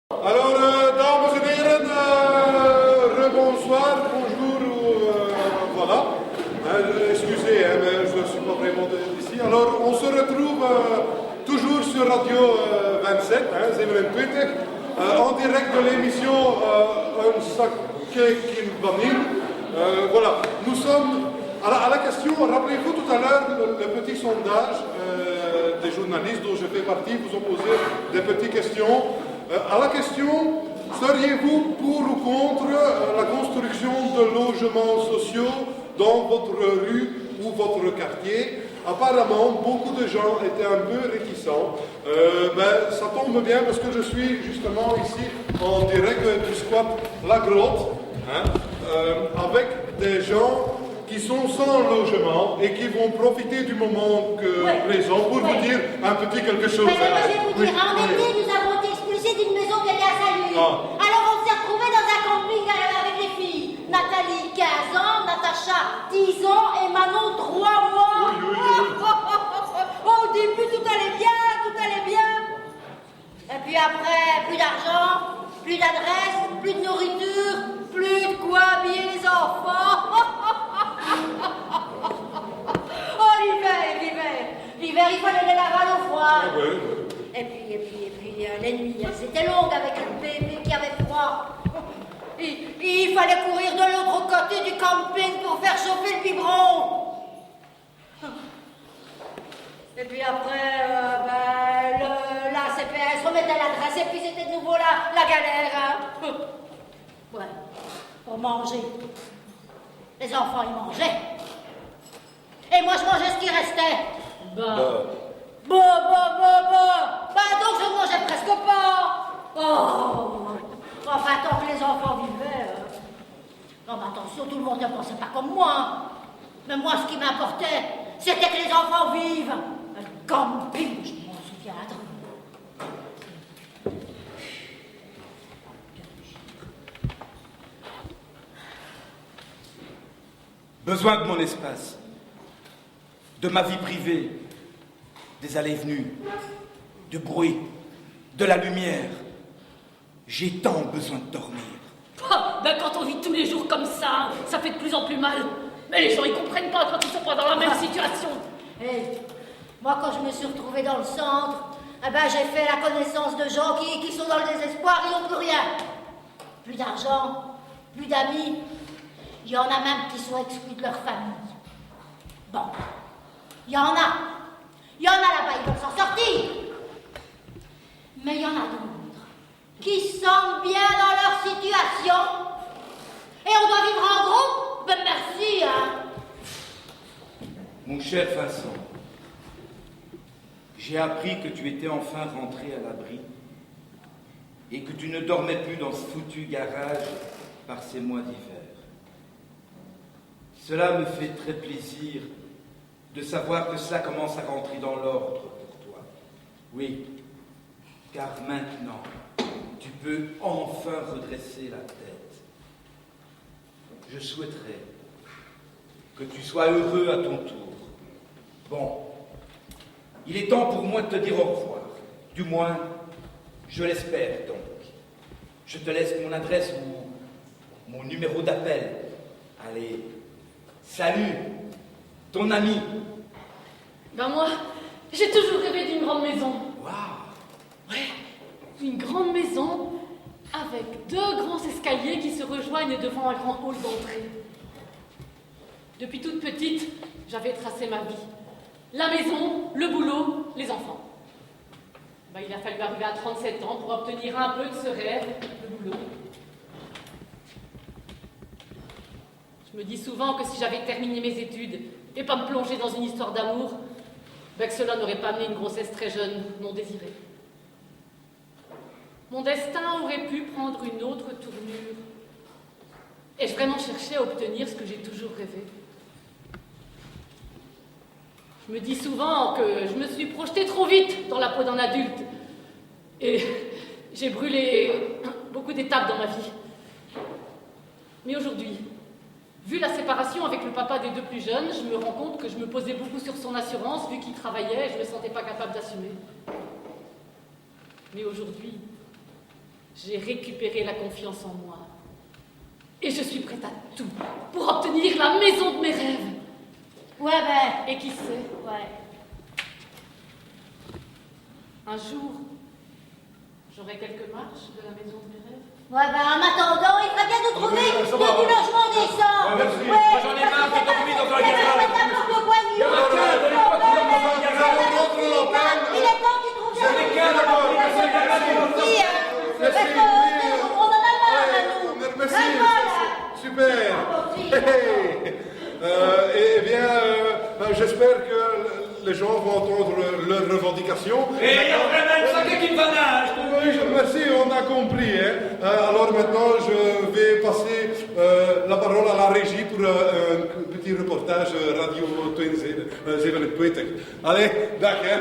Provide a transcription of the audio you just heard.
Alors, dames et heren, rebonsoir, bonjour, voilà. Excusez, mais je ne suis pas vraiment d'ici. Alors, on se retrouve toujours sur Radio 27, 27, en direct de l'émission Un Sake Kimbanin. Voilà, nous sommes à la question, rappelez-vous tout à l'heure le petit sondage des journalistes dont je fais partie, vous ont posé des petites questions. À la question, seriez-vous pour ou contre la construction de logements sociaux dans votre rue ou votre quartier? Apparemment, beaucoup de gens étaient un peu réticents. Mais ça tombe bien parce que je suis justement ici en direct du squat La Grotte, avec des gens qui sont sans logement et qui vont profiter du moment présent pour vous dire un petit quelque chose. Moi, je vais vous dire, en été, nous avons été expulsés d'une maison qui était à Salut. Alors, on s'est retrouvés dans un camping avec les filles. Nathalie, 15 ans, Natacha, 10 ans et Manon, 3 mois. Au début, tout allait bien, tout allait bien. Et puis après, plus d'argent, plus d'adresse, plus de nourriture, plus de quoi habiller les enfants. Oh, l'hiver, il fallait les laver à l'eau froide. Et puis, les nuits, elles étaient longues avec le bébé qui avait froid. Il fallait courir de l'autre côté du camping pour faire chauffer le biberon. Et puis après, la CPS remettait l'adresse et puis c'était de nouveau la galère. Ouais, pour manger. Les enfants, ils mangeaient. Et moi, je mangeais ce qui restait. Bah, donc je mangeais presque pas. Oh, enfin, tant que les enfants vivaient. Non, mais attention, tout le monde ne pensait pas comme moi. Mais moi, ce qui m'importait, c'était que les enfants vivent. Le camping, je m'en souviendrai. Besoin de mon espace, de ma vie privée, des allées et venues, du bruit, de la lumière. J'ai tant besoin de dormir. Quand on vit tous les jours comme ça fait de plus en plus mal. Mais les gens, ils comprennent pas quand ils sont pas dans la même situation. Moi, quand je me suis retrouvée dans le centre, j'ai fait la connaissance de gens qui sont dans le désespoir, ils n'ont plus rien. Plus d'argent, plus d'amis. Il y en a même qui sont exclus de leur famille. Bon, il y en a là-bas, ils veulent s'en sortir. Mais il y en a d'autres qui se sentent bien dans leur situation. Et on doit vivre en groupe. Ben merci, Mon cher Vincent, j'ai appris que tu étais enfin rentré à l'abri et que tu ne dormais plus dans ce foutu garage par ces mois d'hiver. Cela me fait très plaisir de savoir que cela commence à rentrer dans l'ordre pour toi. Oui, car maintenant, tu peux enfin redresser la tête. Je souhaiterais que tu sois heureux à ton tour. Bon, il est temps pour moi de te dire au revoir. Du moins, je l'espère donc. Je te laisse mon adresse ou mon numéro d'appel. Allez, salut, ton ami. Ben moi, j'ai toujours rêvé d'une grande maison. Waouh. Ouais, une grande maison avec 2 grands escaliers qui se rejoignent devant un grand hall d'entrée. Depuis toute petite, j'avais tracé ma vie. La maison, le boulot, les enfants. Ben, il a fallu arriver à 37 ans pour obtenir un peu de ce rêve, le boulot. Je me dis souvent que si j'avais terminé mes études et pas me plonger dans une histoire d'amour, que cela n'aurait pas amené une grossesse très jeune, non désirée. Mon destin aurait pu prendre une autre tournure. Ai-je vraiment cherché à obtenir ce que j'ai toujours rêvé? Je me dis souvent que je me suis projetée trop vite dans la peau d'un adulte. Et j'ai brûlé beaucoup d'étapes dans ma vie. Mais aujourd'hui, vu la séparation avec le papa des 2 plus jeunes, je me rends compte que je me posais beaucoup sur son assurance, vu qu'il travaillait et je ne me sentais pas capable d'assumer. Mais aujourd'hui, J'ai récupéré la confiance en moi. Et je suis prête à tout pour obtenir la maison de mes rêves. Ouais, ben. Et qui sait, Ouais. un jour, j'aurai quelques marches de la maison de mes rêves. Ouais, ben en attendant, il ferait bien de trouver ça du va. logement décent. Ouais, merci. Moi, j'en ai marre de dormir dans un garage. N'importe quoi, Il y en a qu'un, donnez-moi tout le monde dans un garage. Il est temps qu'il trouve J'en ai qu'un d'abord, il reste un garage. Merci, On en a marre, à nous. Merci, Voilà. super. Eh bien, j'espère que les gens vont entendre leurs revendications. Et il y a vraiment ça qui me va nage. Oui, merci, on a compris. Hein. Alors maintenant, je vais passer la parole à la régie pour un petit reportage radio 27. Allez, dag hè.